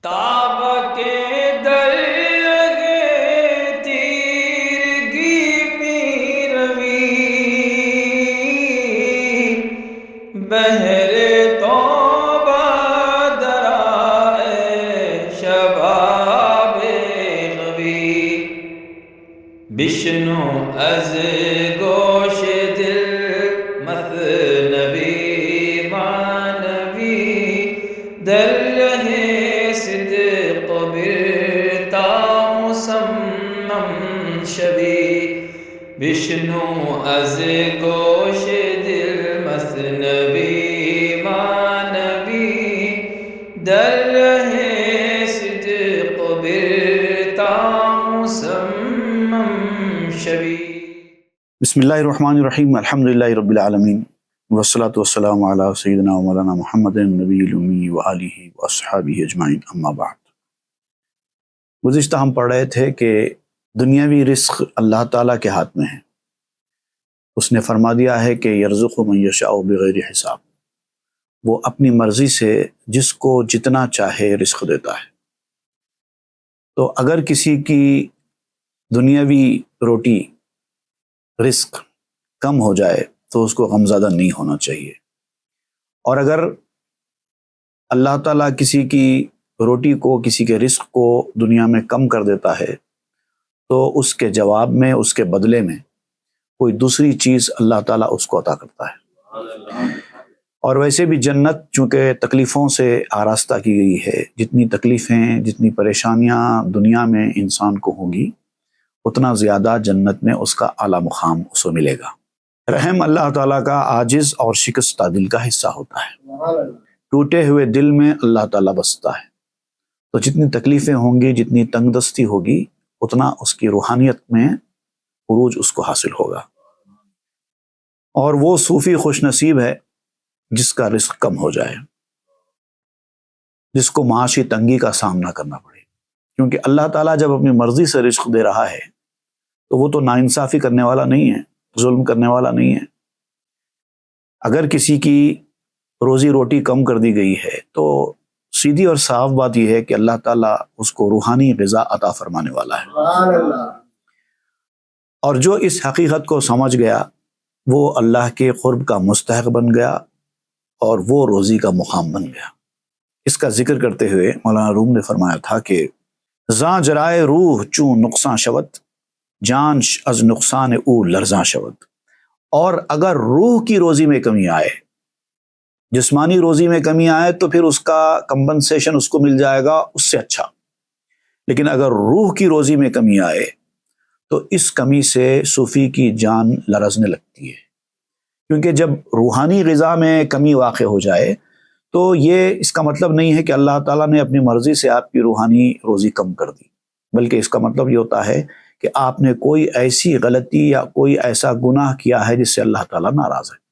تاب کے درگے تیرگی میں روی بہر توبہ درائے شباب غوی بشنو از گوش دل مثنبی مانوی در رہے صدق برتا مسمم شبی بشنو از گوش دل مثنبی مانوی در رہے صدق برتا مسمم شبی۔ بسم اللہ الرحمن الرحیم، الحمدللہ رب العالمین، والصلاة والسلام علی سیدنا و مولانا محمد نبی الامی و آلہ و اصحابہ اجمعین، اما بعد۔ گزشتہ ہم پڑھ رہے تھے کہ دنیاوی رزق اللہ تعالیٰ کے ہاتھ میں ہے۔ اس نے فرما دیا ہے کہ یرزق من یشاء بغیر حساب، وہ اپنی مرضی سے جس کو جتنا چاہے رزق دیتا ہے۔ تو اگر کسی کی دنیاوی روٹی رزق کم ہو جائے تو اس کو غمزدہ نہیں ہونا چاہیے، اور اگر اللہ تعالیٰ کسی کی روٹی کو، کسی کے رزق کو دنیا میں کم کر دیتا ہے تو اس کے جواب میں، اس کے بدلے میں کوئی دوسری چیز اللہ تعالیٰ اس کو عطا کرتا ہے۔ اور ویسے بھی جنت چونکہ تکلیفوں سے آراستہ کی گئی ہے، جتنی تکلیفیں، جتنی پریشانیاں دنیا میں انسان کو ہوں گی، اتنا زیادہ جنت میں اس کا اعلیٰ مقام اس کو ملے گا۔ رحم اللہ تعالیٰ کا عاجز اور شکستہ دل کا حصہ ہوتا ہے۔ ٹوٹے ہوئے دل میں اللہ تعالیٰ بستا ہے، تو جتنی تکلیفیں ہوں گی، جتنی تنگ دستی ہوگی، اتنا اس کی روحانیت میں عروج اس کو حاصل ہوگا۔ اور وہ صوفی خوش نصیب ہے جس کا رزق کم ہو جائے، جس کو معاشی تنگی کا سامنا کرنا پڑے، کیونکہ اللہ تعالیٰ جب اپنی مرضی سے رزق دے رہا ہے تو وہ تو ناانصافی کرنے والا نہیں ہے، ظلم کرنے والا نہیں ہے۔ اگر کسی کی روزی روٹی کم کر دی گئی ہے تو سیدھی اور صاف بات یہ ہے کہ اللہ تعالیٰ اس کو روحانی غذا عطا فرمانے والا ہے۔ اور جو اس حقیقت کو سمجھ گیا وہ اللہ کے قرب کا مستحق بن گیا اور وہ روزی کا مقام بن گیا۔ اس کا ذکر کرتے ہوئے مولانا روم نے فرمایا تھا کہ زاں جرائے روح چون نقصان شود، جان از نقصان او لرزاں شود۔ اور اگر روح کی روزی میں کمی آئے، جسمانی روزی میں کمی آئے تو پھر اس کا کمپنسیشن اس کو مل جائے گا اس سے اچھا، لیکن اگر روح کی روزی میں کمی آئے تو اس کمی سے صوفی کی جان لرزنے لگتی ہے، کیونکہ جب روحانی غذا میں کمی واقع ہو جائے تو یہ اس کا مطلب نہیں ہے کہ اللہ تعالیٰ نے اپنی مرضی سے آپ کی روحانی روزی کم کر دی، بلکہ اس کا مطلب یہ ہوتا ہے کہ آپ نے کوئی ایسی غلطی یا کوئی ایسا گناہ کیا ہے جس سے اللہ تعالیٰ ناراض ہے۔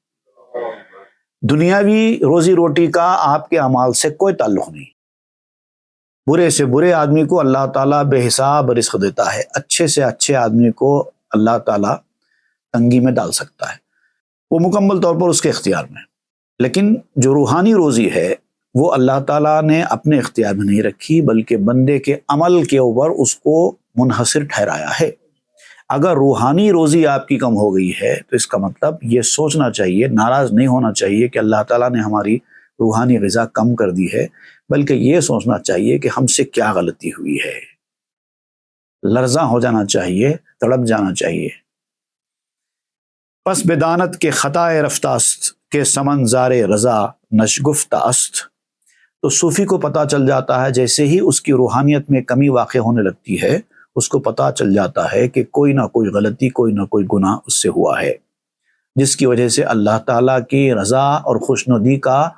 دنیاوی روزی روٹی کا آپ کے اعمال سے کوئی تعلق نہیں۔ برے سے برے آدمی کو اللہ تعالیٰ بے حساب رزق دیتا ہے، اچھے سے اچھے آدمی کو اللہ تعالیٰ تنگی میں ڈال سکتا ہے، وہ مکمل طور پر اس کے اختیار میں۔ لیکن جو روحانی روزی ہے وہ اللہ تعالیٰ نے اپنے اختیار میں نہیں رکھی، بلکہ بندے کے عمل کے اوپر اس کو منحصر ٹھہرایا ہے۔ اگر روحانی روزی آپ کی کم ہو گئی ہے تو اس کا مطلب یہ سوچنا چاہیے، ناراض نہیں ہونا چاہیے کہ اللہ تعالیٰ نے ہماری روحانی غذا کم کر دی ہے، بلکہ یہ سوچنا چاہیے کہ ہم سے کیا غلطی ہوئی ہے، لرزاں ہو جانا چاہیے، تڑپ جانا چاہیے۔ پس بدانت کے خطائے رفتہ است کہ سمنزار رضا نشگفتہ است۔ تو صوفی کو پتہ چل جاتا ہے جیسے ہی اس کی روحانیت میں کمی واقع ہونے لگتی ہے، اس کو پتہ چل جاتا ہے کہ کوئی نہ کوئی غلطی، کوئی نہ کوئی گناہ اس سے ہوا ہے، جس کی وجہ سے اللہ تعالیٰ کی رضا اور خوشنودی کا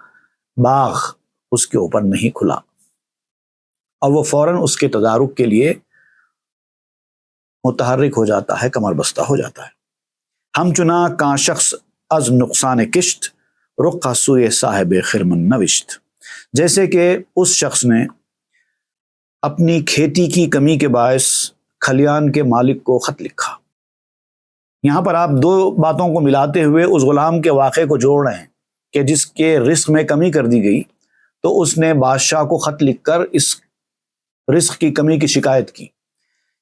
باغ اس کے اوپر نہیں کھلا، اور وہ فوراً اس کے تدارک کے لیے متحرک ہو جاتا ہے، کمر بستہ ہو جاتا ہے۔ ہم چنا کان شخص از نقصان کشت، رخ سوئے صاحب خرمن نوشت۔ جیسے کہ اس شخص نے اپنی کھیتی کی کمی کے باعث کھلیان کے مالک کو خط لکھا۔ یہاں پر آپ دو باتوں کو ملاتے ہوئے اس غلام کے واقعے کو جوڑ رہے ہیں کہ جس کے رزق میں کمی کر دی گئی تو اس نے بادشاہ کو خط لکھ کر اس رزق کی کمی کی شکایت کی۔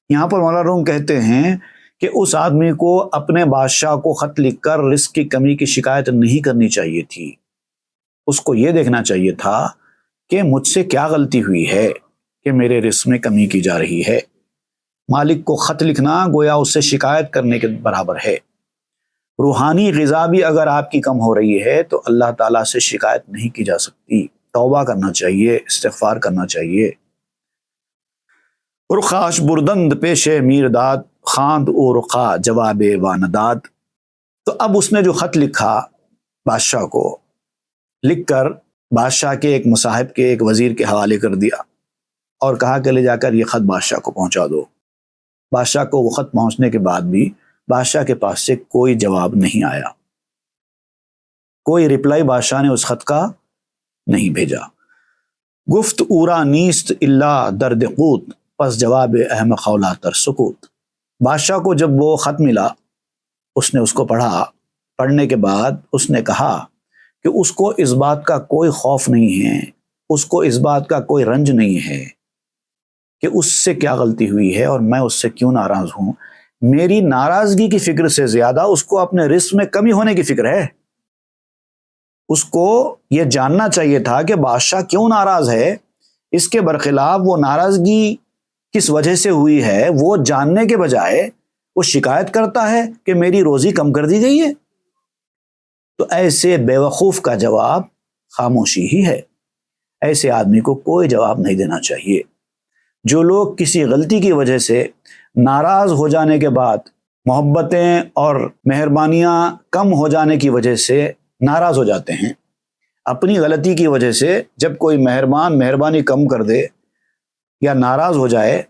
یہاں پر مولانا روم کہتے ہیں کہ اس آدمی کو اپنے بادشاہ کو خط لکھ کر رزق کی کمی کی شکایت نہیں کرنی چاہیے تھی، اس کو یہ دیکھنا چاہیے تھا کہ مجھ سے کیا غلطی ہوئی ہے کہ میرے رزق میں کمی کی جا رہی ہے۔ مالک کو خط لکھنا گویا اس سے شکایت کرنے کے برابر ہے۔ روحانی غذا بھی اگر آپ کی کم ہو رہی ہے تو اللہ تعالیٰ سے شکایت نہیں کی جا سکتی، توبہ کرنا چاہیے، استغفار کرنا چاہیے۔ رخاش بردند پیش میرداد، خواند او رخا جواب وانداد۔ تو اب اس نے جو خط لکھا بادشاہ کو، لکھ کر بادشاہ کے ایک مصاحب کے ایک وزیر کے حوالے کر دیا اور کہا کہ لے جا کر یہ خط بادشاہ کو پہنچا دو۔ بادشاہ کو وہ خط پہنچنے کے بعد بھی بادشاہ کے پاس سے کوئی جواب نہیں آیا، کوئی رپلائی بادشاہ نے اس خط کا نہیں بھیجا۔ گفت اورا نیست الا درد قوت، پس جواب احمق خولا تر سکوت۔ بادشاہ کو جب وہ خط ملا، اس نے اس کو پڑھا، پڑھنے کے بعد اس نے کہا کہ اس کو اس بات کا کوئی خوف نہیں ہے، اس کو اس بات کا کوئی رنج نہیں ہے کہ اس سے کیا غلطی ہوئی ہے اور میں اس سے کیوں ناراض ہوں۔ میری ناراضگی کی فکر سے زیادہ اس کو اپنے رزق میں کمی ہونے کی فکر ہے۔ اس کو یہ جاننا چاہیے تھا کہ بادشاہ کیوں ناراض ہے، اس کے برخلاف وہ ناراضگی کس وجہ سے ہوئی ہے وہ جاننے کے بجائے وہ شکایت کرتا ہے کہ میری روزی کم کر دی گئی ہے۔ تو ایسے بے وقوف کا جواب خاموشی ہی ہے، ایسے آدمی کو کوئی جواب نہیں دینا چاہیے۔ جو لوگ کسی غلطی کی وجہ سے ناراض ہو جانے کے بعد محبتیں اور مہربانیاں کم ہو جانے کی وجہ سے ناراض ہو جاتے ہیں، اپنی غلطی کی وجہ سے جب کوئی مہربانی کم کر دے یا ناراض ہو جائے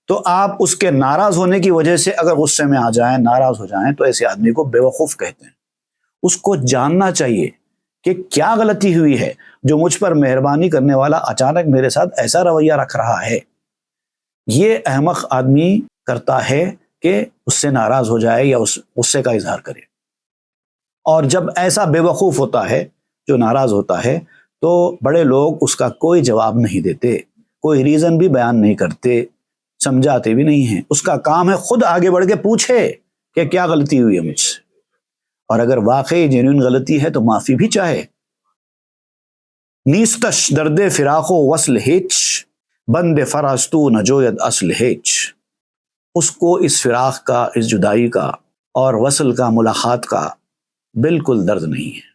تو آپ اس کے ناراض ہونے کی وجہ سے اگر غصے میں آ جائیں، ناراض ہو جائیں، تو ایسے آدمی کو بے وقوف کہتے ہیں۔ اس کو جاننا چاہیے کہ کیا غلطی ہوئی ہے جو مجھ پر مہربانی کرنے والا اچانک میرے ساتھ ایسا رویہ رکھ رہا ہے۔ یہ احمق آدمی کرتا ہے کہ اس سے ناراض ہو جائے یا اس غصے کا اظہار کرے، اور جب ایسا بے وقوف ہوتا ہے جو ناراض ہوتا ہے تو بڑے لوگ اس کا کوئی جواب نہیں دیتے، کوئی ریزن بھی بیان نہیں کرتے، سمجھاتے بھی نہیں ہیں۔ اس کا کام ہے خود آگے بڑھ کے پوچھے کہ کیا غلطی ہوئی ہے مجھ سے، اور اگر واقعی جینوئن غلطی ہے تو معافی بھی چاہے۔ نیستش درد فراق و وصل ہیچ، بند فراستو نجوید اصل ہیچ۔ اس کو اس فراق کا، اس جدائی کا اور وصل کا، ملاقات کا بالکل درد نہیں ہے۔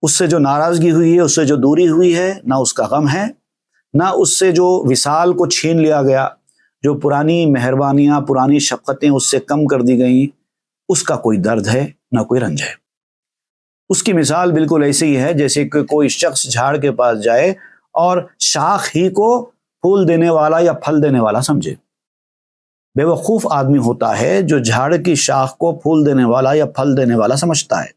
اس سے جو ناراضگی ہوئی ہے، اس سے جو دوری ہوئی ہے، نہ اس کا غم ہے، نہ اس سے جو وصال کو چھین لیا گیا، جو پرانی مہربانیاں، پرانی شفقتیں اس سے کم کر دی گئیں، اس کا کوئی درد ہے، نہ کوئی رنج ہے۔ اس کی مثال بالکل ایسی ہی ہے جیسے کہ کوئی شخص جھاڑ کے پاس جائے اور شاخ ہی کو پھول دینے والا یا پھل دینے والا سمجھے۔ بے وقوف آدمی ہوتا ہے جو جھاڑ کی شاخ کو پھول دینے والا یا پھل دینے والا سمجھتا ہے۔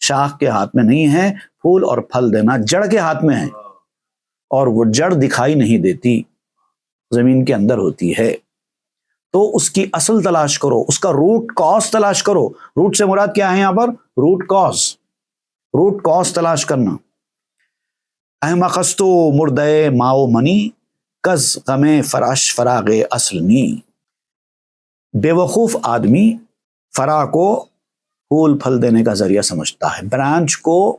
شاخ کے ہاتھ میں نہیں ہے پھول اور پھل دینا، جڑ کے ہاتھ میں ہے، اور وہ جڑ دکھائی نہیں دیتی، زمین کے اندر ہوتی ہے۔ تو اس کی اصل تلاش کرو، اس کا روٹ کاز تلاش کرو۔ روٹ سے مراد کیا ہے یہاں پر؟ روٹ کاز تلاش کرنا۔ احمقستو مردے ماؤ منی، کز غم فراش فراغ اصل نی۔ بے وقوف آدمی فرا کو پھول پھل دینے کا ذریعہ سمجھتا ہے، برانچ کو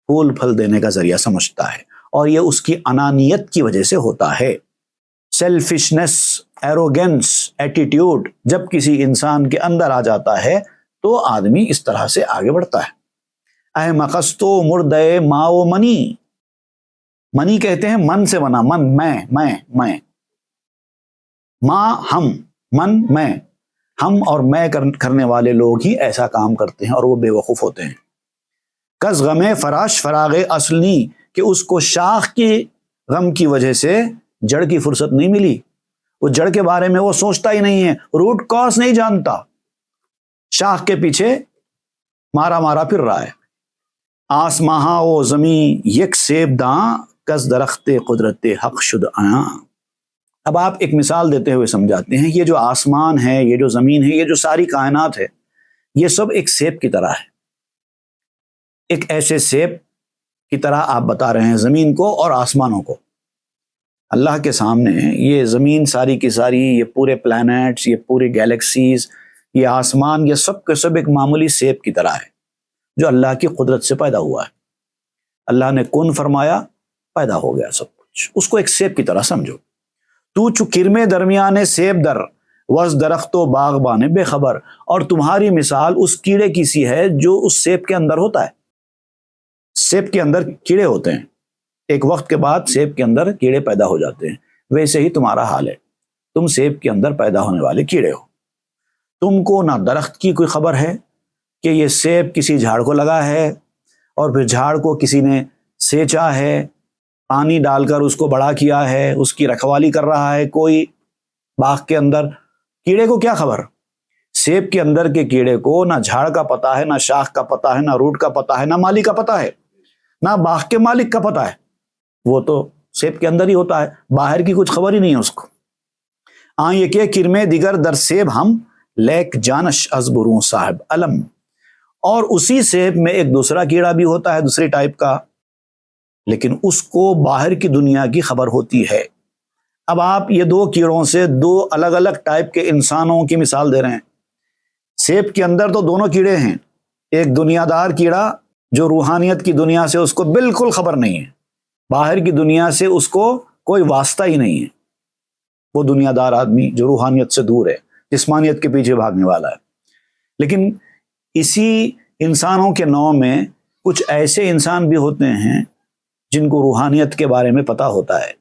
پھول پھل دینے کا ذریعہ سمجھتا ہے، اور یہ اس کی انانیت کی وجہ سے ہوتا ہے۔ سیلفشنس، ایروگنس، ایٹیٹیوڈ جب کسی انسان کے اندر آ جاتا ہے تو آدمی اس طرح سے آگے بڑھتا ہے۔ احمقستو مردے ماؤ منی، منی کہتے ہیں من سے بنا، من میں، ماں ہم، من میں، ہم اور میں کرنے والے لوگ ہی ایسا کام کرتے ہیں اور وہ بے وقوف ہوتے ہیں۔ کز غم فراش فراغ اصلی، کہ اس کو شاخ کی غم کی وجہ سے جڑ کی فرصت نہیں ملی، وہ جڑ کے بارے میں وہ سوچتا ہی نہیں ہے، روٹ کاز نہیں جانتا، شاخ کے پیچھے مارا پھر رہا ہے۔ آسماں و زمین یک سیب داں، کز درخت قدرت حق شد آیاں۔ اب آپ ایک مثال دیتے ہوئے سمجھاتے ہیں، یہ جو آسمان ہے، یہ جو زمین ہے، یہ جو ساری کائنات ہے، یہ سب ایک سیب کی طرح ہے۔ ایک ایسے سیب کی طرح آپ بتا رہے ہیں زمین کو اور آسمانوں کو۔ اللہ کے سامنے یہ زمین ساری کی ساری، یہ پورے پلانٹس، یہ پوری گیلیکسیز، یہ آسمان، یہ سب کے سب ایک معمولی سیب کی طرح ہے جو اللہ کی قدرت سے پیدا ہوا ہے۔ اللہ نے کن فرمایا، پیدا ہو گیا سب کچھ۔ اس کو ایک سیب کی طرح سمجھو۔ تو چو کرمے درمیانے سیب در، وز درخت و باغبان بے خبر، اور تمہاری مثال اس کیڑے کی سی ہے جو اس سیب کے اندر ہوتا ہے۔ سیب کے اندر کیڑے ہوتے ہیں، ایک وقت کے بعد سیب کے اندر کیڑے پیدا ہو جاتے ہیں، ویسے ہی تمہارا حال ہے، تم سیب کے اندر پیدا ہونے والے کیڑے ہو۔ تم کو نہ درخت کی کوئی خبر ہے کہ یہ سیب کسی جھاڑ کو لگا ہے اور پھر جھاڑ کو کسی نے سینچا ہے، پانی ڈال کر اس کو بڑا کیا ہے، اس کی رکھوالی کر رہا ہے کوئی باغ کے اندر۔ کیڑے کو کیا خبر؟ سیب کے اندر کے کیڑے کو نہ جھاڑ کا پتہ ہے، نہ شاخ کا پتہ ہے، نہ روٹ کا پتہ ہے، نہ مالی کا پتہ ہے، نہ باغ کے مالک کا پتہ ہے۔ وہ تو سیب کے اندر ہی ہوتا ہے، باہر کی کچھ خبر ہی نہیں ہے اس کو۔ یہ کہ کرمے دیگر در سیب ہم، لیک جانش از بروں صاحب علم، اور اسی سیب میں ایک دوسرا کیڑا بھی ہوتا ہے دوسری ٹائپ کا، لیکن اس کو باہر کی دنیا کی خبر ہوتی ہے۔ اب آپ یہ دو کیڑوں سے دو الگ الگ ٹائپ کے انسانوں کی مثال دے رہے ہیں۔ سیب کے اندر تو دونوں کیڑے ہیں، ایک دنیا دار کیڑا جو روحانیت کی دنیا سے اس کو بالکل خبر نہیں ہے، باہر کی دنیا سے اس کو کوئی واسطہ ہی نہیں ہے، وہ دنیا دار آدمی جو روحانیت سے دور ہے، جسمانیت کے پیچھے بھاگنے والا ہے۔ لیکن اسی انسانوں کے نوع میں کچھ ایسے انسان بھی ہوتے ہیں جن کو روحانیت کے بارے میں پتہ ہوتا ہے،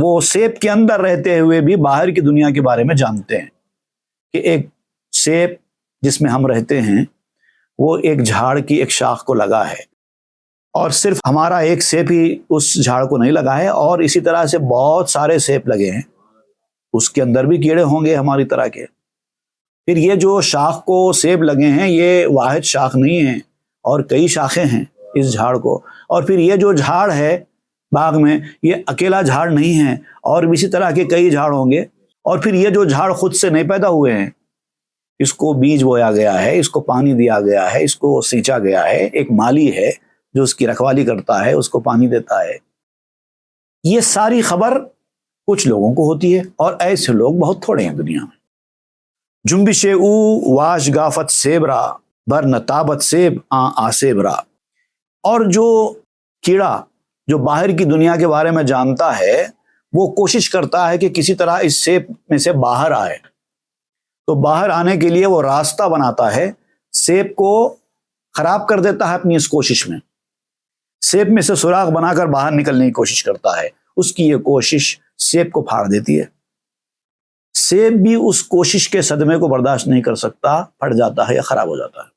وہ سیب کے اندر رہتے ہوئے بھی باہر کی دنیا کے بارے میں جانتے ہیں کہ ایک سیب جس میں ہم رہتے ہیں وہ ایک جھاڑ کی ایک شاخ کو لگا ہے، اور صرف ہمارا ایک سیب ہی اس جھاڑ کو نہیں لگا ہے، اور اسی طرح سے بہت سارے سیب لگے ہیں، اس کے اندر بھی کیڑے ہوں گے ہماری طرح کے۔ پھر یہ جو شاخ کو سیب لگے ہیں یہ واحد شاخ نہیں ہے، اور کئی شاخیں ہیں اس جھاڑ کو، اور پھر یہ جو جھاڑ ہے باغ میں یہ اکیلا جھاڑ نہیں ہے، اور اسی طرح کے کئی جھاڑ ہوں گے، اور پھر یہ جو جھاڑ خود سے نہیں پیدا ہوئے ہیں، اس کو بیج بویا گیا ہے، اس کو پانی دیا گیا ہے، اس کو سینچا گیا ہے، ایک مالی ہے جو اس کی رکھوالی کرتا ہے، اس کو پانی دیتا ہے۔ یہ ساری خبر کچھ لوگوں کو ہوتی ہے، اور ایسے لوگ بہت تھوڑے ہیں دنیا میں۔ جنبش او واش گافت سیب را، بر نتابت سیب آسیب را، اور جو کیڑا جو باہر کی دنیا کے بارے میں جانتا ہے وہ کوشش کرتا ہے کہ کسی طرح اس سیب میں سے باہر آئے، تو باہر آنے کے لیے وہ راستہ بناتا ہے، سیب کو خراب کر دیتا ہے اپنی اس کوشش میں، سیب میں سے سوراخ بنا کر باہر نکلنے کی کوشش کرتا ہے، اس کی یہ کوشش سیب کو پھاڑ دیتی ہے۔ سیب بھی اس کوشش کے صدمے کو برداشت نہیں کر سکتا، پھٹ جاتا ہے یا خراب ہو جاتا ہے۔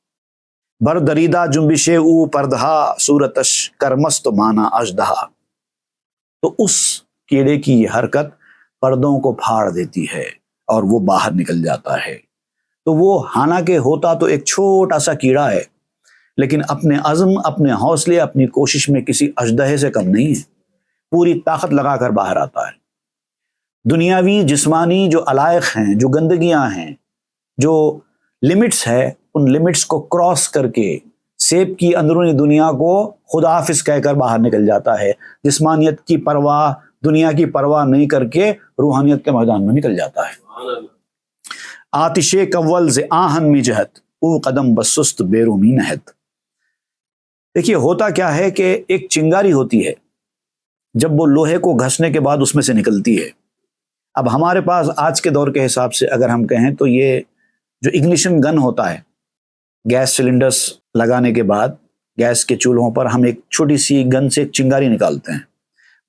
بر دریدہ جنبشے او پردہا، صورتش کرمست مانا اژدہا، تو اس کیڑے کی یہ حرکت پردوں کو پھاڑ دیتی ہے اور وہ باہر نکل جاتا ہے۔ تو وہ حالانکہ ہوتا تو ایک چھوٹا سا کیڑا ہے، لیکن اپنے عزم، اپنے حوصلے، اپنی کوشش میں کسی اژدہے سے کم نہیں ہے، پوری طاقت لگا کر باہر آتا ہے۔ دنیاوی جسمانی جو علائق ہیں، جو گندگیاں ہیں، جو لمٹس ہے، ان لمٹس کو کراس کر کے سیب کی اندرونی دنیا کو خدا حافظ کہہ کر باہر نکل جاتا ہے، جسمانیت کی پرواہ، دنیا کی پرواہ نہیں کر کے روحانیت کے میدان میں نکل جاتا ہے۔ آتش کول ز آہن می جہت، او قدم بسست بیرومی نہت۔ دیکھیے ہوتا کیا ہے کہ ایک چنگاری ہوتی ہے، جب وہ لوہے کو گھسنے کے بعد اس میں سے نکلتی ہے۔ اب ہمارے پاس آج کے دور کے حساب سے اگر ہم کہیں تو یہ جو اگنیشن گن ہوتا ہے، گیس سلنڈرز لگانے کے بعد گیس کے چولہوں پر ہم ایک چھوٹی سی گن سے ایک چنگاری نکالتے ہیں،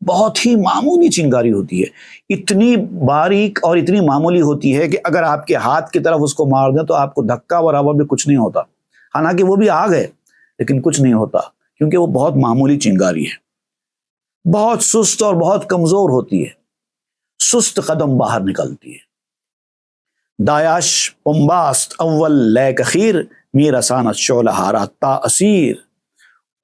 بہت ہی معمولی چنگاری ہوتی ہے، اتنی باریک اور اتنی معمولی ہوتی ہے کہ اگر آپ کے ہاتھ کی طرف اس کو مار دیں تو آپ کو دھکا برابر بھی کچھ نہیں ہوتا، حالانکہ وہ بھی آگ ہے لیکن کچھ نہیں ہوتا، کیونکہ وہ بہت معمولی چنگاری ہے، بہت سست اور بہت کمزور ہوتی ہے، سست قدم باہر نکلتی ہے۔ دایاش پمباست اول لیک خیر، میر اسانت شعلہ ہارا تا اسیر،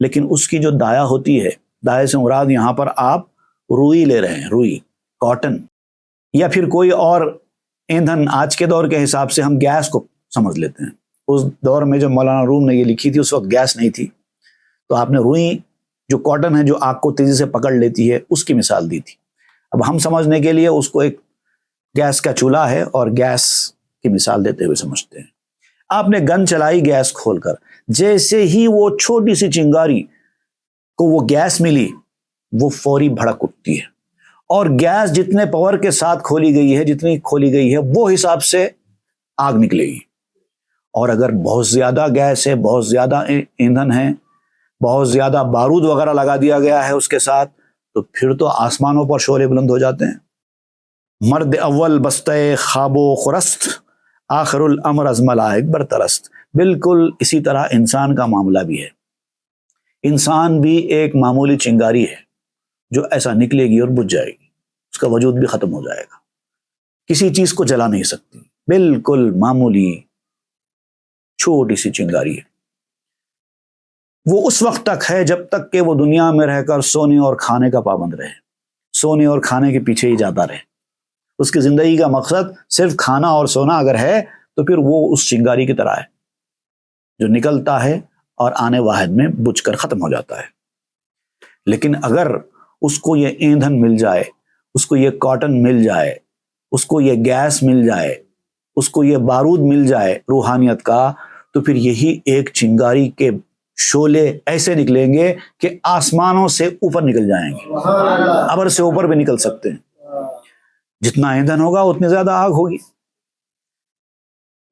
لیکن اس کی جو دایا ہوتی ہے، دائے سے مراد یہاں پر آپ روئی لے رہے ہیں، روئی، کاٹن، یا پھر کوئی اور ایندھن، آج کے دور کے حساب سے ہم گیس کو سمجھ لیتے ہیں، اس دور میں جو مولانا روم نے یہ لکھی تھی اس وقت گیس نہیں تھی، تو آپ نے روئی جو کاٹن ہے جو آگ کو تیزی سے پکڑ لیتی ہے اس کی مثال دی تھی۔ اب ہم سمجھنے کے لیے اس کو ایک گیس کا چولہا ہے اور گیس کی مثال دیتے ہوئے سمجھتے ہیں. آپ نے گن چلائی گیس کھول کر، جیسے ہی وہ چھوٹی سی چنگاری کو وہ گیس ملی وہ فوری بھڑک اٹھتی ہے، اور گیس جتنے پاور کے ساتھ کھولی گئی ہے، جتنی کھولی گئی ہے وہ حساب سے آگ نکلے گی. اور اگر بہت زیادہ گیس ہے، بہت زیادہ ایندھن ہے، بہت زیادہ بارود وغیرہ لگا دیا گیا ہے اس کے ساتھ، تو پھر تو آسمانوں پر شعلے بلند ہو جاتے ہیں. مرد اول بستہ خواب و خرست، آخر الامر از ملائک برترست. بالکل اسی طرح انسان کا معاملہ بھی ہے. انسان بھی ایک معمولی چنگاری ہے جو ایسا نکلے گی اور بجھ جائے گی، اس کا وجود بھی ختم ہو جائے گا، کسی چیز کو جلا نہیں سکتی، بالکل معمولی چھوٹی سی چنگاری ہے. وہ اس وقت تک ہے جب تک کہ وہ دنیا میں رہ کر سونے اور کھانے کا پابند رہے، سونے اور کھانے کے پیچھے ہی جاتا رہے. اس کی زندگی کا مقصد صرف کھانا اور سونا اگر ہے تو پھر وہ اس چنگاری کی طرح ہے جو نکلتا ہے اور آنے واحد میں بجھ کر ختم ہو جاتا ہے. لیکن اگر اس کو یہ ایندھن مل جائے، اس کو یہ کاٹن مل جائے، اس کو یہ گیس مل جائے، اس کو یہ بارود مل جائے روحانیت کا، تو پھر یہی ایک چنگاری کے شعلے ایسے نکلیں گے کہ آسمانوں سے اوپر نکل جائیں گے، ابر سے اوپر بھی نکل سکتے ہیں. جتنا ایندھن ہوگا اتنی زیادہ آگ ہوگی.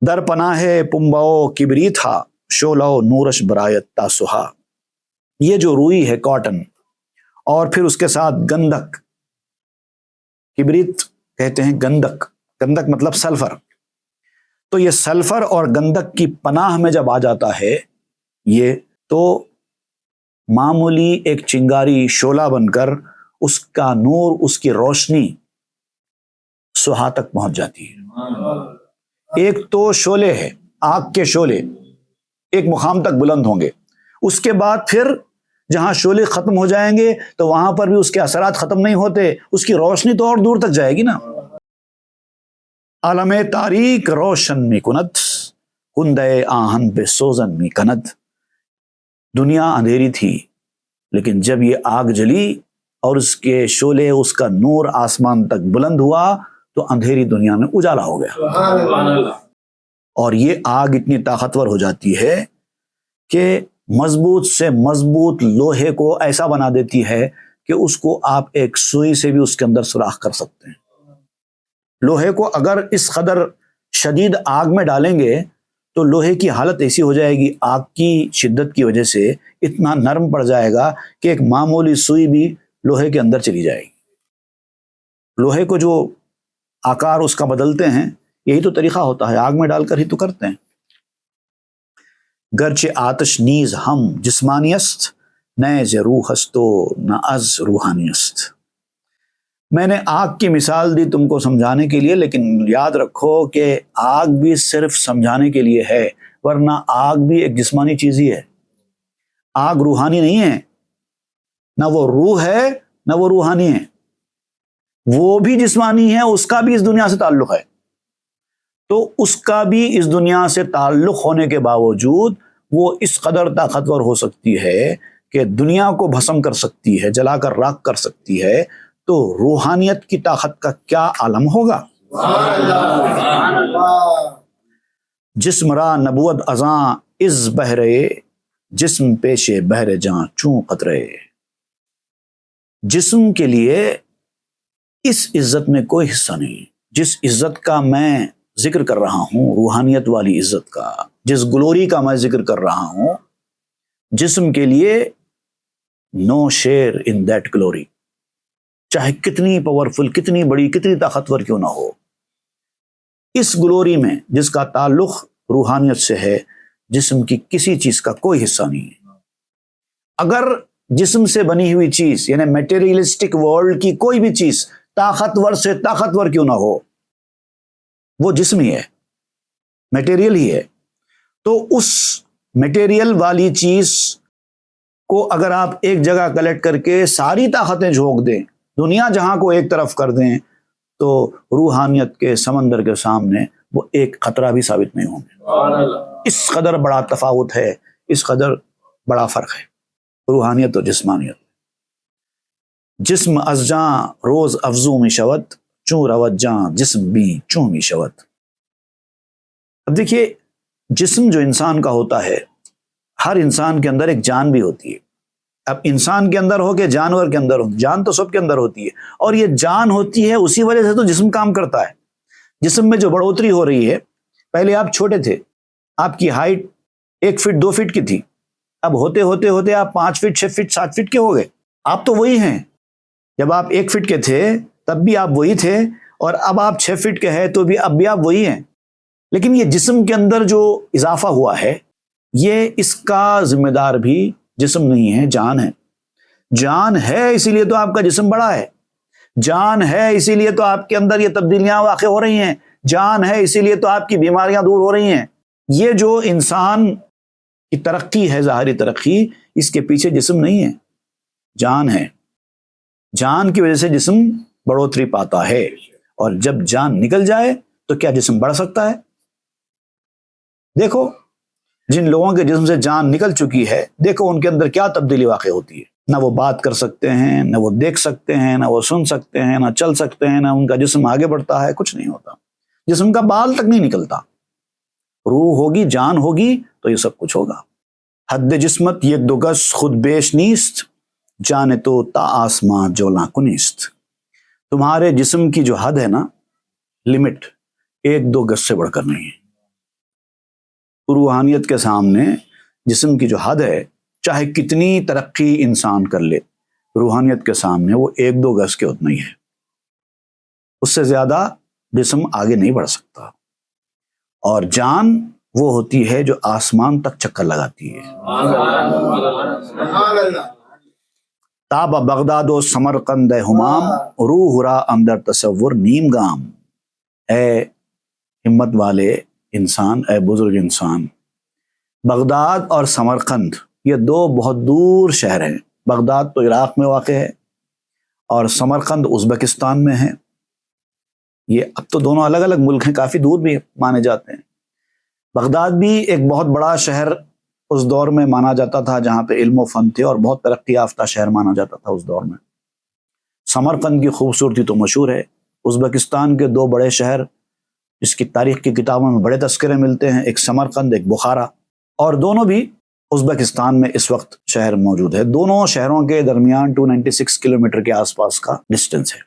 در پناہ پنباؤ کبریت تھا، شعلہ نورش برایت تاسہا. یہ جو روئی ہے کاٹن، اور پھر اس کے ساتھ گندک، کبریت کہتے ہیں گندک، گندک مطلب سلفر. تو یہ سلفر اور گندک کی پناہ میں جب آ جاتا ہے یہ، تو معمولی ایک چنگاری شعلہ بن کر اس کا نور، اس کی روشنی سہا تک پہنچ جاتی ہے. ایک تو شعلے ہے، آگ کے شعلے ایک مقام تک بلند ہوں گے، اس کے بعد پھر جہاں شعلے ختم ہو جائیں گے تو وہاں پر بھی اس کے اثرات ختم نہیں ہوتے، اس کی روشنی تو اور دور تک جائے گی نا. عالم تاریک روشن می کند، کندے آہن بے سوزن می کند. دنیا اندھیری تھی لیکن جب یہ آگ جلی اور اس کے شعلے، اس کا نور آسمان تک بلند ہوا تو اندھیری دنیا میں اجالا ہو گیا. اور یہ آگ اتنی طاقتور ہو جاتی ہے کہ مضبوط سے مضبوط لوہے کو ایسا بنا دیتی ہے کہ اس کو آپ ایک سوئی سے بھی اس کے اندر سوراخ کر سکتے ہیں. لوہے کو اگر اس قدر شدید آگ میں ڈالیں گے تو لوہے کی حالت ایسی ہو جائے گی، آگ کی شدت کی وجہ سے اتنا نرم پڑ جائے گا کہ ایک معمولی سوئی بھی لوہے کے اندر چلی جائے گی. لوہے کو جو آکار اس کا بدلتے ہیں، یہی تو طریقہ ہوتا ہے، آگ میں ڈال کر ہی تو کرتے ہیں. گرچہ آتش نیز ہم جسمانی است، نیز روح است و نہ از روحانی است. میں نے آگ کی مثال دی تم کو سمجھانے کے لیے، لیکن یاد رکھو کہ آگ بھی صرف سمجھانے کے لیے ہے، ورنہ آگ بھی ایک جسمانی چیز ہی ہے. آگ روحانی نہیں ہے، نہ وہ روح ہے نہ وہ روحانی ہے. وہ بھی جسمانی ہے، اس کا بھی اس دنیا سے تعلق ہے. تو اس کا بھی اس دنیا سے تعلق ہونے کے باوجود وہ اس قدر طاقتور ہو سکتی ہے کہ دنیا کو بھسم کر سکتی ہے، جلا کر راکھ کر سکتی ہے. تو روحانیت کی طاقت کا کیا عالم ہوگا. جسم را نبوت ازاں از بہرے، جسم پیشے بہر جاں چوں قطرے. جسم کے لیے اس عزت میں کوئی حصہ نہیں. جس عزت کا میں ذکر کر رہا ہوں، روحانیت والی عزت کا، جس گلوری کا میں ذکر کر رہا ہوں، جسم کے لیے نو شیئر ان دیٹ گلوری. چاہے کتنی پاورفل، کتنی بڑی، کتنی طاقتور کیوں نہ ہو، اس گلوری میں جس کا تعلق روحانیت سے ہے، جسم کی کسی چیز کا کوئی حصہ نہیں ہے. اگر جسم سے بنی ہوئی چیز یعنی میٹیریلسٹک ورلڈ کی کوئی بھی چیز طاقتور سے طاقتور کیوں نہ ہو، وہ جسم ہی ہے، میٹیریل ہی ہے. تو اس میٹیریل والی چیز کو اگر آپ ایک جگہ کلیکٹ کر کے ساری طاقتیں جھونک دیں، دنیا جہاں کو ایک طرف کر دیں، تو روحانیت کے سمندر کے سامنے وہ ایک قطرہ بھی ثابت نہیں ہوں گے. اس قدر بڑا تفاوت ہے، اس قدر بڑا فرق ہے روحانیت اور جسمانیت. جسم از جاں روز افزو می شود، چوں روت جاں جسم بھی چوں می شود۔ اب دیکھیے، جسم جو انسان کا ہوتا ہے، ہر انسان کے اندر ایک جان بھی ہوتی ہے۔ اب انسان کے اندر ہو کہ جانور کے اندر ہو، جان تو سب کے اندر ہوتی ہے، اور یہ جان ہوتی ہے، اسی وجہ سے تو جسم کام کرتا ہے۔ جسم میں جو بڑھوتری ہو رہی ہے، پہلے آپ چھوٹے تھے، آپ کی ہائٹ 1 فٹ 2 فٹ کی تھی، اب ہوتے ہوتے ہوتے آپ 5 فٹ 6 فٹ 7 فٹ کے ہو گئے۔ آپ تو وہی ہیں، جب آپ 1 فٹ کے تھے تب بھی آپ وہی تھے، اور اب آپ 6 فٹ کے ہیں تو بھی اب بھی آپ وہی ہیں۔ لیکن یہ جسم کے اندر جو اضافہ ہوا ہے، یہ اس کا ذمہ دار بھی جسم نہیں ہے، جان ہے۔ جان ہے اسی لیے تو آپ کا جسم بڑا ہے، جان ہے اسی لیے تو آپ کے اندر یہ تبدیلیاں واقع ہو رہی ہیں، جان ہے اسی لیے تو آپ کی بیماریاں دور ہو رہی ہیں۔ یہ جو انسان کی ترقی ہے، ظاہری ترقی، اس کے پیچھے جسم نہیں ہے، جان ہے۔ جان کی وجہ سے جسم بڑھوتری پاتا ہے، اور جب جان نکل جائے تو کیا جسم بڑھ سکتا ہے؟ دیکھو، جن لوگوں کے جسم سے جان نکل چکی ہے، دیکھو ان کے اندر کیا تبدیلی واقع ہوتی ہے۔ نہ وہ بات کر سکتے ہیں، نہ وہ دیکھ سکتے ہیں، نہ وہ سن سکتے ہیں، نہ چل سکتے ہیں، نہ ان کا جسم آگے بڑھتا ہے، کچھ نہیں ہوتا، جسم کا بال تک نہیں نکلتا۔ روح ہوگی، جان ہوگی تو یہ سب کچھ ہوگا۔ حد جسمت یک دو گز خود بیش نیست، جان تو تا آسماں جولاں کنیست۔ تمہارے جسم کی جو حد ہے نا، لمٹ 1-2 گز سے بڑھ کر نہیں ہے۔ روحانیت کے سامنے جسم کی جو حد ہے، چاہے کتنی ترقی انسان کر لے، روحانیت کے سامنے وہ 1-2 گز کے اتنا ہی ہے، اس سے زیادہ جسم آگے نہیں بڑھ سکتا۔ اور جان وہ ہوتی ہے جو آسمان تک چکر لگاتی ہے۔ تاب بغداد و سمرقند ہمام، روح را اندر تصور نیم گام۔ اے ہمت والے انسان، اے بزرگ انسان، بغداد اور سمرقند یہ 2 بہت دور شہر ہیں۔ بغداد تو عراق میں واقع ہے، اور سمرقند ازبکستان میں ہے۔ یہ اب تو دونوں الگ الگ ملک ہیں، کافی دور بھی مانے جاتے ہیں۔ بغداد بھی ایک بہت بڑا شہر اس دور میں مانا جاتا تھا، جہاں پہ علم و فن تھے، اور بہت ترقی یافتہ شہر مانا جاتا تھا اس دور میں۔ سمرقند کی خوبصورتی تو مشہور ہے۔ ازبکستان کے 2 بڑے شہر جس کی تاریخ کی کتابوں میں بڑے تذکرے ملتے ہیں، ایک سمرقند، ایک بخارا، اور دونوں بھی ازبکستان میں اس وقت شہر موجود ہے۔ دونوں شہروں کے درمیان 296 کلومیٹر کے آس پاس کا ڈسٹنس ہے۔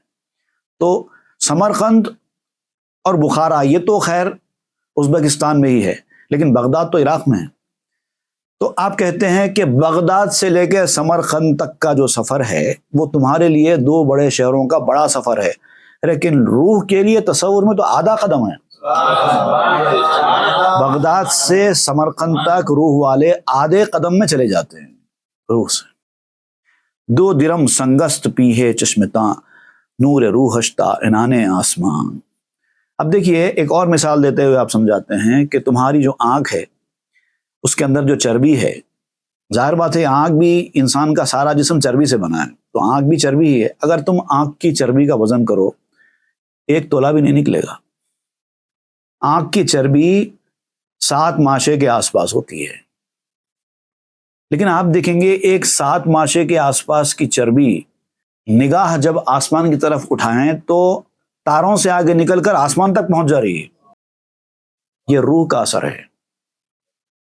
تو سمرقند اور بخارا یہ تو خیر ازبکستان میں ہی ہے، لیکن بغداد تو عراق میں ہے۔ تو آپ کہتے ہیں کہ بغداد سے لے کے سمرقند تک کا جو سفر ہے، وہ تمہارے لیے 2 بڑے شہروں کا بڑا سفر ہے، لیکن روح کے لیے تصور میں تو آدھا قدم ہے۔ بغداد سے سمرقند تک روح والے آدھے قدم میں چلے جاتے ہیں روح سے۔ 2 درم سنگست پیہے چشمتاں، نور روحشتا انان آسمان۔ اب دیکھیے، ایک اور مثال دیتے ہوئے آپ سمجھاتے ہیں کہ تمہاری جو آنکھ ہے، اس کے اندر جو چربی ہے، ظاہر بات ہے آنکھ بھی انسان کا سارا جسم چربی سے بنا ہے، تو آنکھ بھی چربی ہی ہے۔ اگر تم آنکھ کی چربی کا وزن کرو، 1 تولہ بھی نہیں نکلے گا۔ آنکھ کی چربی 7 ماشے کے آس پاس ہوتی ہے، لیکن آپ دیکھیں گے ایک 7 ماشے کے آس پاس کی چربی نگاہ جب آسمان کی طرف اٹھائیں تو تاروں سے آگے نکل کر آسمان تک پہنچ جا رہی ہے۔ یہ روح کا اثر ہے،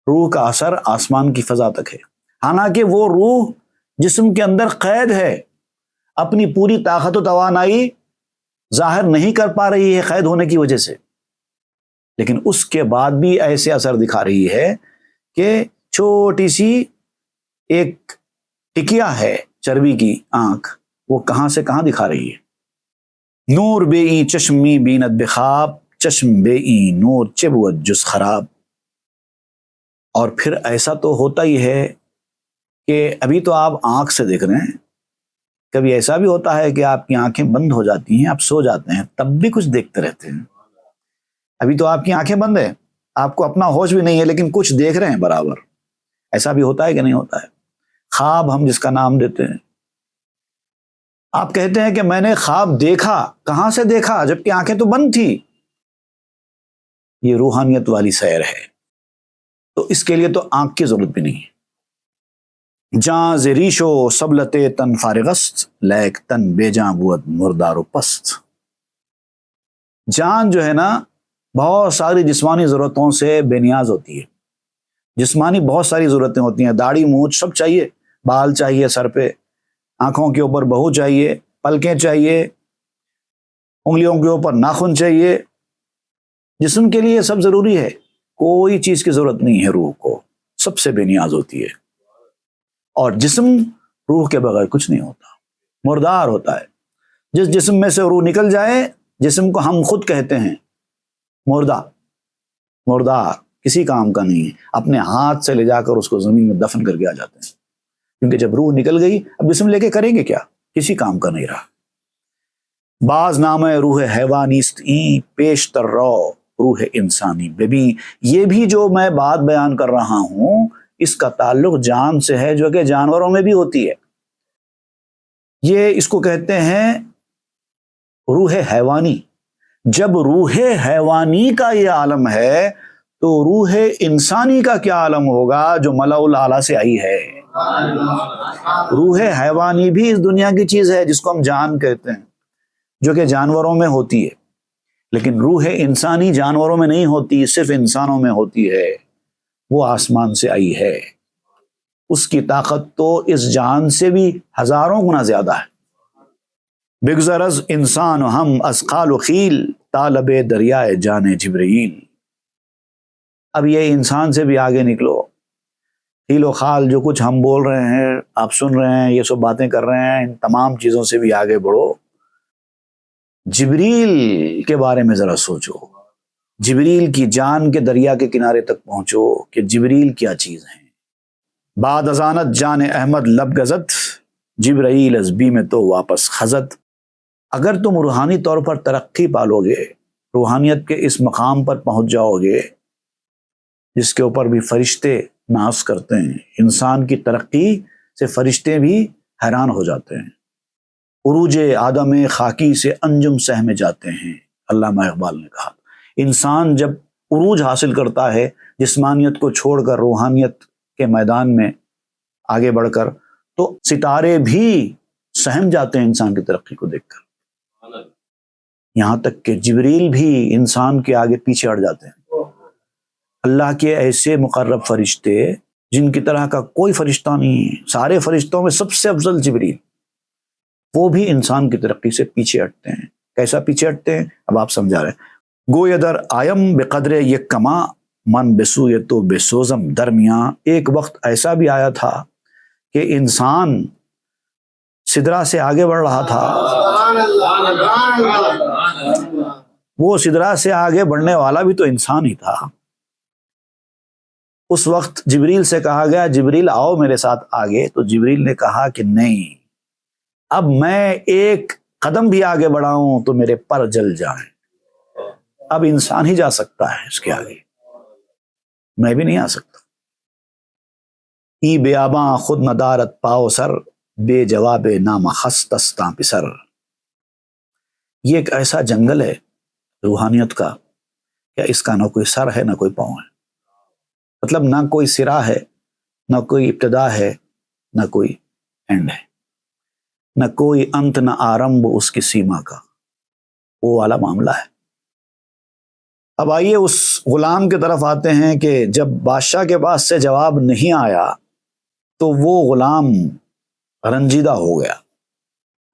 روح کا اثر آسمان کی فضا تک ہے، حالانکہ وہ روح جسم کے اندر قید ہے، اپنی پوری طاقت و توانائی ظاہر نہیں کر پا رہی ہے قید ہونے کی وجہ سے، لیکن اس کے بعد بھی ایسے اثر دکھا رہی ہے کہ چھوٹی سی ایک ٹکیا ہے چربی کی آنکھ، وہ کہاں سے کہاں دکھا رہی ہے۔ نور بے ای چشمی بینت بخواب، چشم بے ای نور چبوت جز خراب۔ اور پھر ایسا تو ہوتا ہی ہے کہ ابھی تو آپ آنکھ سے دیکھ رہے ہیں، کبھی ایسا بھی ہوتا ہے کہ آپ کی آنکھیں بند ہو جاتی ہیں، آپ سو جاتے ہیں، تب بھی کچھ دیکھتے رہتے ہیں۔ ابھی تو آپ کی آنکھیں بند ہیں، آپ کو اپنا ہوش بھی نہیں ہے، لیکن کچھ دیکھ رہے ہیں برابر۔ ایسا بھی ہوتا ہے کہ نہیں ہوتا ہے؟ خواب ہم جس کا نام دیتے ہیں، آپ کہتے ہیں کہ میں نے خواب دیکھا، کہاں سے دیکھا جبکہ آنکھیں تو بند تھی؟ یہ روحانیت والی سیر ہے، تو اس کے لیے تو آنکھ کی ضرورت بھی نہیں ہے۔ جاں ز ریش و سبلت تن فارغست، لیک تن بے جاں بود مردار و پست۔ جان جو ہے نا بہت ساری جسمانی ضرورتوں سے بے نیاز ہوتی ہے۔ جسمانی بہت ساری ضرورتیں ہوتی ہیں، داڑھی مونچھ سب چاہیے، بال چاہیے سر پہ، آنکھوں کے اوپر بہو چاہیے، پلکیں چاہیے، انگلیوں کے اوپر ناخن چاہیے۔ جسم کے لیے سب ضروری ہے، کوئی چیز کی ضرورت نہیں ہے روح کو، سب سے بے نیاز ہوتی ہے۔ اور جسم روح کے بغیر کچھ نہیں ہوتا، مردار ہوتا ہے۔ جس جسم میں سے روح نکل جائے، جسم کو ہم خود کہتے ہیں مردہ، مردار، کسی کام کا نہیں ہے۔ اپنے ہاتھ سے لے جا کر اس کو زمین میں دفن کر کے آ جاتے ہیں، کیونکہ جب روح نکل گئی اب جسم لے کے کریں گے کیا، کسی کام کا نہیں رہا۔ باز نام روح حیوانیست این پیشتر رو روح انسانی۔ ببین یہ بھی جو میں بات بیان کر رہا ہوں اس کا تعلق جان سے ہے، جو کہ جانوروں میں بھی ہوتی ہے۔ یہ اس کو کہتے ہیں روح حیوانی۔ جب روح حیوانی کا یہ عالم ہے تو روح انسانی کا کیا عالم ہوگا جو ملأ الاعلیٰ سے آئی ہے۔ روح حیوانی بھی اس دنیا کی چیز ہے جس کو ہم جان کہتے ہیں، جو کہ جانوروں میں ہوتی ہے، لیکن روح انسانی جانوروں میں نہیں ہوتی، صرف انسانوں میں ہوتی ہے۔ وہ آسمان سے آئی ہے، اس کی طاقت تو اس جان سے بھی ہزاروں گنا زیادہ ہے۔ بگذر از انسان و ہم از خال و خیل طالب دریائے جان جبرائیل۔ اب یہ انسان سے بھی آگے نکلو، خیل و خال جو کچھ ہم بول رہے ہیں، آپ سن رہے ہیں، یہ سب باتیں کر رہے ہیں، ان تمام چیزوں سے بھی آگے بڑھو، جبریل کے بارے میں ذرا سوچو، جبریل کی جان کے دریا کے کنارے تک پہنچو کہ جبریل کیا چیز ہیں۔ بعد ازانت جان احمد لب گزت، جبرائیل از بی میں تو واپس خزت۔ اگر تم روحانی طور پر ترقی پالو گے، روحانیت کے اس مقام پر پہنچ جاؤ گے جس کے اوپر بھی فرشتے ناز کرتے ہیں، انسان کی ترقی سے فرشتے بھی حیران ہو جاتے ہیں۔ عروج آدم خاکی سے انجم سہ میں جاتے ہیں، علامہ اقبال نے کہا۔ انسان جب عروج حاصل کرتا ہے جسمانیت کو چھوڑ کر روحانیت کے میدان میں آگے بڑھ کر، تو ستارے بھی سہم جاتے ہیں انسان کی ترقی کو دیکھ کر، یہاں تک کہ جبریل بھی انسان کے آگے پیچھے ہٹ جاتے ہیں۔ اللہ کے ایسے مقرب فرشتے جن کی طرح کا کوئی فرشتہ نہیں ہے، سارے فرشتوں میں سب سے افضل جبریل، وہ بھی انسان کی ترقی سے پیچھے ہٹتے ہیں۔ کیسا پیچھے ہٹتے ہیں اب آپ سمجھا رہے ہیں۔ گویا در آیم بقدر یک کما من بسوی تو بے سوزم درمیاں۔ ایک وقت ایسا بھی آیا تھا کہ انسان سدرا سے آگے بڑھ رہا تھا، وہ سدرا سے آگے بڑھنے والا بھی تو انسان ہی تھا۔ اس وقت جبریل سے کہا گیا جبریل آؤ میرے ساتھ آگے، تو جبریل نے کہا کہ نہیں، اب میں ایک قدم بھی آگے بڑھاؤں تو میرے پر جل جائیں، اب انسان ہی جا سکتا ہے اس کے آگے، میں بھی نہیں آ سکتا۔ ای بیاباں خود ندارت پاؤ سر، بے جواب نام خستستاں پسر۔ یہ ایک ایسا جنگل ہے روحانیت کا کہ اس کا نہ کوئی سر ہے نہ کوئی پاؤں ہے، مطلب نہ کوئی سرا ہے نہ کوئی ابتدا ہے نہ کوئی اینڈ ہے، نہ کوئی انت نہ آرمب اس کی سیما کا، وہ والا معاملہ ہے۔ اب آئیے اس غلام کے طرف آتے ہیں کہ جب بادشاہ کے پاس سے جواب نہیں آیا تو وہ غلام رنجیدہ ہو گیا،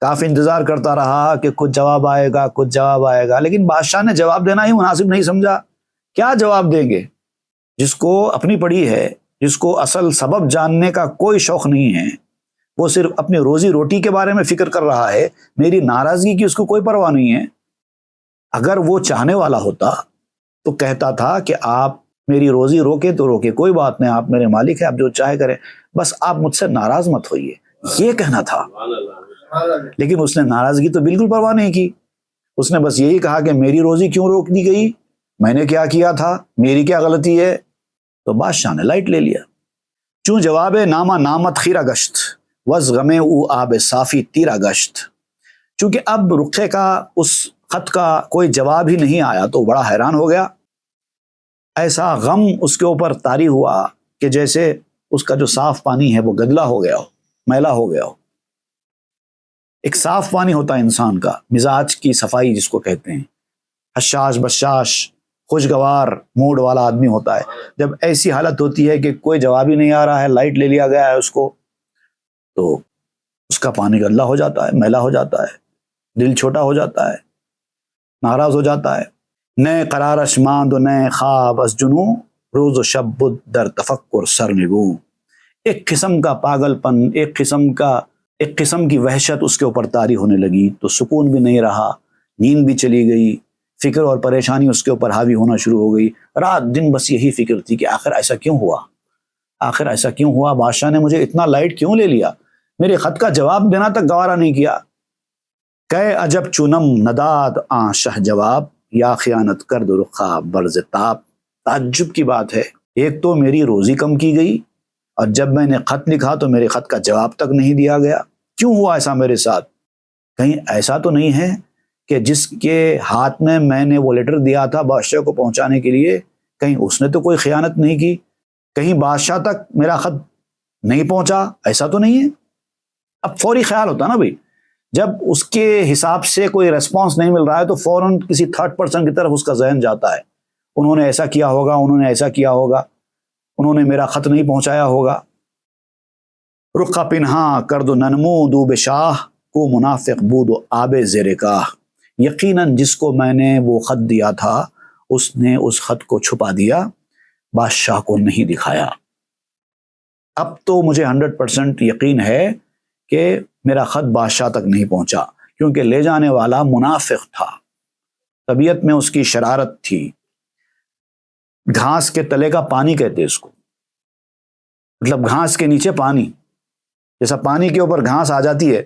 کافی انتظار کرتا رہا کہ کچھ جواب آئے گا کچھ جواب آئے گا، لیکن بادشاہ نے جواب دینا ہی مناسب نہیں سمجھا۔ کیا جواب دیں گے؟ جس کو اپنی پڑی ہے، جس کو اصل سبب جاننے کا کوئی شوق نہیں ہے، وہ صرف اپنی روزی روٹی کے بارے میں فکر کر رہا ہے، میری ناراضگی کی اس کو کوئی پرواہ نہیں ہے۔ اگر وہ چاہنے والا ہوتا تو کہتا تھا کہ آپ میری روزی روکے تو روکے، کوئی بات نہیں، آپ میرے مالک ہیں، آپ جو چاہے کریں، بس آپ مجھ سے ناراض مت ہوئیے، یہ کہنا تھا۔ لیکن اس نے ناراضگی تو بالکل پرواہ نہیں کی، اس نے بس یہی کہا کہ میری روزی کیوں روک دی گئی، میں نے کیا کیا تھا، میری کیا غلطی ہے؟ تو بادشاہ نے لائٹ لے لیا۔ چوں جواب نامہ نامت خیرہ گشت، وز غمے او آب صافی تیرہ گشت۔ چونکہ اب رقیہ کا اس خط کا کوئی جواب ہی نہیں آیا تو بڑا حیران ہو گیا، ایسا غم اس کے اوپر طاری ہوا کہ جیسے اس کا جو صاف پانی ہے وہ گدلا ہو گیا ہو، میلا ہو گیا ہو۔ ایک صاف پانی ہوتا ہے انسان کا، مزاج کی صفائی جس کو کہتے ہیں، حشاش بشاش خوشگوار موڈ والا آدمی ہوتا ہے۔ جب ایسی حالت ہوتی ہے کہ کوئی جواب ہی نہیں آ رہا ہے، لائٹ لے لیا گیا ہے اس کو، تو اس کا پانی گدلا ہو جاتا ہے، میلا ہو جاتا ہے، دل چھوٹا ہو جاتا ہے، ناراض ہو جاتا ہے۔ نئے قرارش ماند و نئے خواب از جنوں، روز و شب بد در تفکر سرنگوں۔ ایک قسم کا پاگل پن، ایک قسم کی وحشت اس کے اوپر طاری ہونے لگی، تو سکون بھی نہیں رہا، نیند بھی چلی گئی، فکر اور پریشانی اس کے اوپر حاوی ہونا شروع ہو گئی۔ رات دن بس یہی فکر تھی کہ آخر ایسا کیوں ہوا، آخر ایسا کیوں ہوا، بادشاہ نے مجھے اتنا لائٹ کیوں لے لیا، میرے خط کا جواب دینا تک گوارا نہیں کیا۔ کہ عجب چونم نداد آں شہ جواب، یا خیانت کرد رخا برز تاب۔ تعجب کی بات ہے، ایک تو میری روزی کم کی گئی، اور جب میں نے خط لکھا تو میرے خط کا جواب تک نہیں دیا گیا۔ کیوں ہوا ایسا میرے ساتھ؟ کہیں ایسا تو نہیں ہے کہ جس کے ہاتھ میں نے وہ لیٹر دیا تھا بادشاہ کو پہنچانے کے لیے، کہیں اس نے تو کوئی خیانت نہیں کی، کہیں بادشاہ تک میرا خط نہیں پہنچا، ایسا تو نہیں ہے؟ اب فوری خیال ہوتا نا بھائی، جب اس کے حساب سے کوئی ریسپانس نہیں مل رہا ہے تو فوراً کسی تھرڈ پرسن کی طرف اس کا ذہن جاتا ہے، انہوں نے ایسا کیا ہوگا، انہوں نے ایسا کیا ہوگا، انہوں نے میرا خط نہیں پہنچایا ہوگا۔ رخ پنہاں کرد و ننمود بشاہ، کو منافق بود و آب زیر کاہ۔ یقیناً جس کو میں نے وہ خط دیا تھا اس نے اس خط کو چھپا دیا، بادشاہ کو نہیں دکھایا۔ اب تو مجھے 100% یقین ہے کہ میرا خط بادشاہ تک نہیں پہنچا، کیونکہ لے جانے والا منافق تھا، طبیعت میں اس کی شرارت تھی۔ گھاس کے تلے کا پانی کہتے اس کو، مطلب گھاس کے نیچے پانی، جیسا پانی کے اوپر گھاس آ جاتی ہے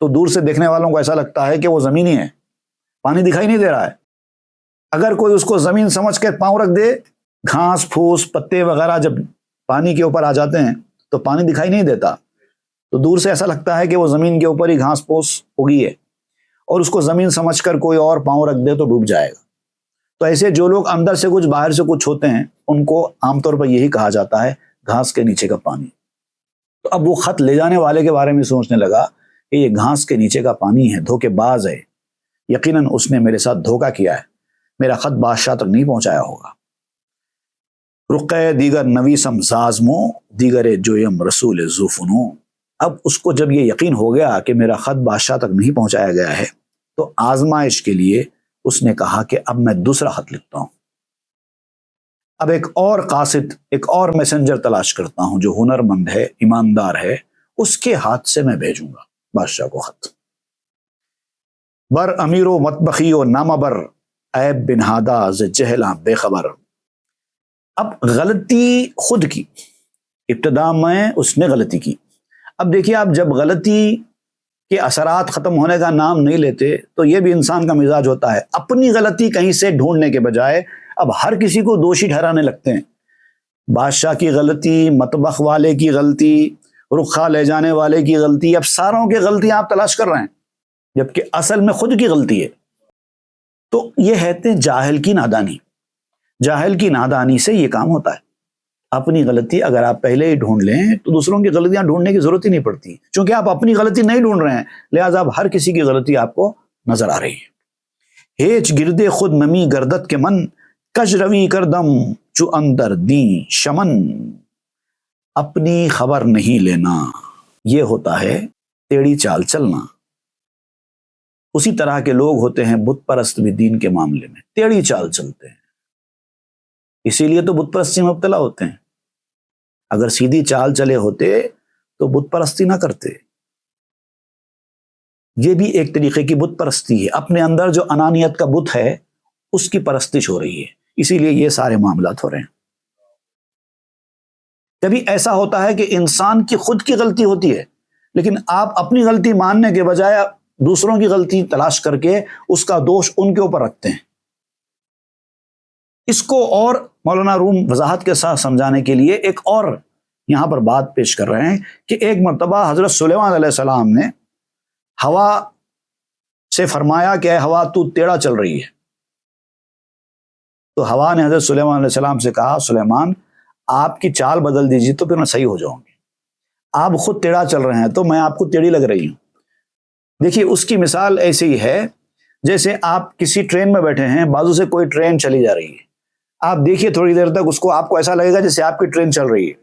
تو دور سے دیکھنے والوں کو ایسا لگتا ہے کہ وہ زمین ہی ہے، پانی دکھائی نہیں دے رہا ہے۔ اگر کوئی اس کو زمین سمجھ کے پاؤں رکھ دے، گھاس پھوس پتے وغیرہ جب پانی کے اوپر آ جاتے ہیں تو پانی دکھائی نہیں دیتا، تو دور سے ایسا لگتا ہے کہ وہ زمین کے اوپر ہی گھاس پھوس اگی ہے، اور اس کو زمین سمجھ کر کوئی اور پاؤں رکھ دے تو ڈوب جائے گا۔ تو ایسے جو لوگ اندر سے کچھ باہر سے کچھ ہوتے ہیں ان کو عام طور پر یہی کہا جاتا ہے گھاس کے نیچے کا پانی۔ تو اب وہ خط لے جانے والے کے بارے میں سوچنے لگا کہ یہ گھاس کے نیچے کا پانی ہے، دھوکے باز ہے، یقیناً اس نے میرے ساتھ دھوکہ کیا ہے، میرا خط بادشاہ تک نہیں پہنچایا ہوگا۔ رقے دیگر نویسم زازمو، دیگر جویم رسول زوفنو۔ اب اس کو جب یہ یقین ہو گیا کہ میرا خط بادشاہ تک نہیں پہنچایا گیا ہے تو آزمائش کے لیے اس نے کہا کہ اب میں دوسرا خط لکھتا ہوں، اب ایک اور قاصد، ایک اور میسنجر تلاش کرتا ہوں جو ہنر مند ہے، ایماندار ہے، اس کے ہاتھ سے میں بھیجوں گا بادشاہ کو خط۔ بر امیر و مطبخی و نامہ بر، عیب بنہادہ ز جہلاں بے خبر۔ اب غلطی خود کی، ابتدا میں اس نے غلطی کی۔ اب دیکھیے، آپ جب غلطی کے اثرات ختم ہونے کا نام نہیں لیتے تو یہ بھی انسان کا مزاج ہوتا ہے، اپنی غلطی کہیں سے ڈھونڈنے کے بجائے اب ہر کسی کو دوشی ٹھہرانے لگتے ہیں۔ بادشاہ کی غلطی، مطبخ والے کی غلطی، رخا لے جانے والے کی غلطی، اب ساروں کی غلطیاں آپ تلاش کر رہے ہیں جبکہ اصل میں خود کی غلطی ہے۔ تو یہ ہے جاہل کی نادانی، جاہل کی نادانی سے یہ کام ہوتا ہے۔ اپنی غلطی اگر آپ پہلے ہی ڈھونڈ لیں تو دوسروں کی غلطیاں ڈھونڈنے کی ضرورت ہی نہیں پڑتی، چونکہ آپ اپنی غلطی نہیں ڈھونڈ رہے ہیں، لہٰذا اب ہر کسی کی غلطی آپ کو نظر آ رہی ہے۔ ہیچ گردے خود نمی گردت کے من، کج روی کردم چو اندر دیں شمن۔ اپنی خبر نہیں لینا، یہ ہوتا ہے ٹیڑھی چال چلنا۔ اسی طرح کے لوگ ہوتے ہیں بت پرست بھی دین کے معاملے میں ٹیڑھی چال چلتے ہیں، اسی لیے تو بت پرستی میں مبتلا ہوتے ہیں۔ اگر سیدھی چال چلے ہوتے تو بت پرستی نہ کرتے۔ یہ بھی ایک طریقے کی بت پرستی ہے، اپنے اندر جو انانیت کا بت ہے اس کی پرستش ہو رہی ہے، اسی لیے یہ سارے معاملات ہو رہے ہیں۔ کبھی ایسا ہوتا ہے کہ انسان کی خود کی غلطی ہوتی ہے، لیکن آپ اپنی غلطی ماننے کے بجائے دوسروں کی غلطی تلاش کر کے اس کا دوش ان کے اوپر رکھتے ہیں۔ اس کو اور مولانا روم وضاحت کے ساتھ سمجھانے کے لیے ایک اور یہاں پر بات پیش کر رہے ہیں کہ ایک مرتبہ حضرت سلیمان علیہ السلام نے ہوا سے فرمایا کہ اے ہوا تو ٹیڑھا چل رہی ہے، تو ہوا نے حضرت سلیمان علیہ السلام سے کہا سلیمان آپ کی چال بدل دیجیے تو پھر میں صحیح ہو جاؤں گی. آپ خود ٹیڑھا چل رہے ہیں تو میں آپ کو ٹیڑھی لگ رہی ہوں. دیکھیے اس کی مثال ایسی ہی ہے جیسے آپ کسی ٹرین میں بیٹھے ہیں، بازو سے کوئی ٹرین چلی جا رہی ہے، آپ دیکھیے تھوڑی دیر تک اس کو، آپ کو ایسا لگے گا جیسے آپ کی ٹرین چل رہی ہے،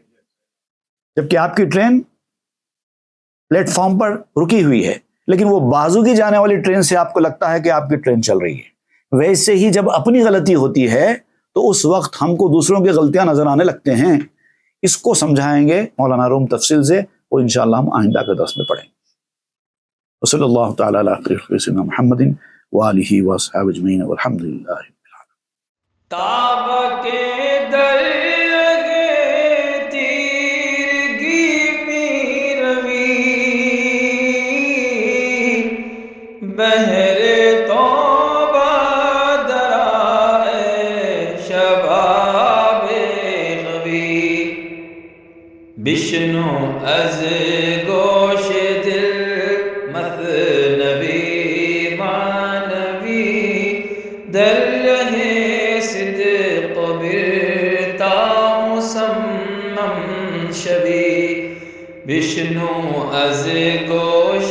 جبکہ آپ کی ٹرین پلیٹ فارم پر رکی ہوئی ہے، لیکن وہ بازو کی جانے والی ٹرین سے آپ کو لگتا ہے کہ آپ کی ٹرین چل رہی ہے. ویسے ہی جب اپنی غلطی ہوتی ہے تو اس وقت ہم کو دوسروں کی غلطیاں نظر آنے لگتے ہیں. اس کو سمجھائیں گے مولانا روم تفصیل سے، وہ انشاءاللہ ہم آئندہ کے درس میں پڑھیں گے. وصلی اللہ تعالی علی خیر سیدنا محمد وآلہ وصحبہ اجمعین والحمد للہ. تاب کے در لگے تیرگی میں روی، بہر توبہ درائے شباب غوی، بشنو از گوش دل مثنوی معنوی، در رہے صدق برتا مصمم شوی، بشنو از گوش